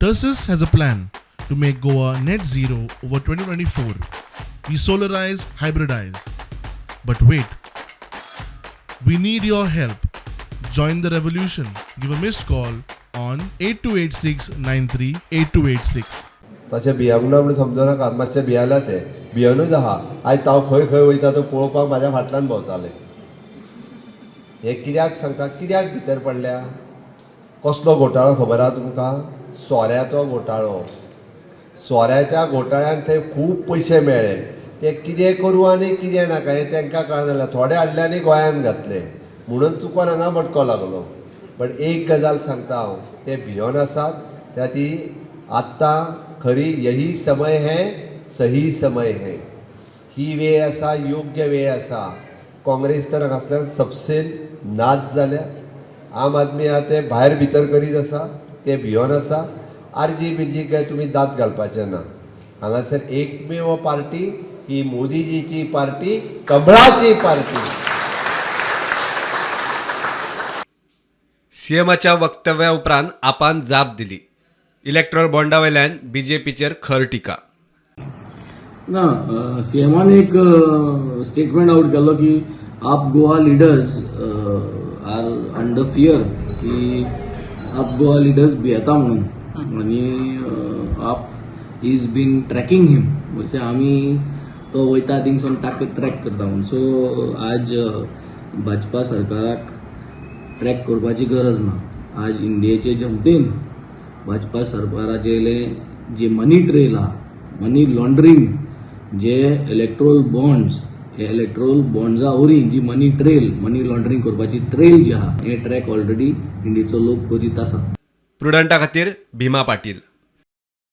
Tursus has a plan to make Goa net zero over 2024. We solarize, hybridize. But wait, we need your help. Join the revolution. Give a missed call on 828693 8286. तशें भियांक ना म्हणून समजो नाका मातशें भियाला ते भियनूच आहा आयज हांव खंय खंय वयता तो पळोवपाक म्हाज्या फाटल्यान भोंवताले. हे कित्याक सांगता, कित्याक भितर पडल्या? कसलो घोटाळो खबर आहा तुमकां? सोऱ्याचो घोटाळो. सोऱ्याच्या घोटाळ्यान थंय खूब पयशे मेळ्ळे. ते कितें करूं आनी कितें नाका हें तांकां कळनासलें. थोडे हाडले आनी गोंयांत घातले म्हणून चुकोन हांगा भटको लागलो. पण एक गजाल सांगता हांव, ते भियोन आसात त्या ती आत्तां खरी यही समय है, सही समय है. ही वेळ आसा, योग्य वेळ आसा. काँग्रेस तर हांगांतल्यान सपसेल नाच जाल्या. आम आदमी आहा ते भायर भितर करीत आसा, ते भियोन आसा. आरजी बिरजी काय तुमी दात घालपाचें ना. हांगासर एकमेव पार्टी ही मोदीजीची पार्टी, कमळाची पार्टी. सीएमाच्या वक्तव्या उपरांत आपान जाप दिली. इलेक्ट्रल बॉन्डा वयल्यान बीजेपीचेर खर टिका. ना सीएमान एक स्टेटमेंट आउट केलो की आप Goa leaders are under fear की आप गोवा लीडर्स भियेता म्हणून आनी आप इज बीन ट्रॅकिंग हिम म्हणजे आमी तो वयता थिंगसून ताका ट्रॅक करता म्हणून. सो आज भाजपा सरकाराक ट्रॅक करपाची गरज ना. आज इंडियेचे जनतेन भाजपा सरकाराचे जे मनी ट्रेल आहा, मनी लॉन्ड्रिंग, जे इलेक्ट्रोल बॉन्ड्स, हे इलेक्ट्रोल बॉन्ड्सा वरवीं जी मनी ट्रेल, मनी लॉन्ड्रिंग करपाची ट्रेल जी आहा, हे ट्रॅक ऑलरेडी इंडियेचो लोक करीत आसा. प्रुडंटा खातीर भीमा पाटील.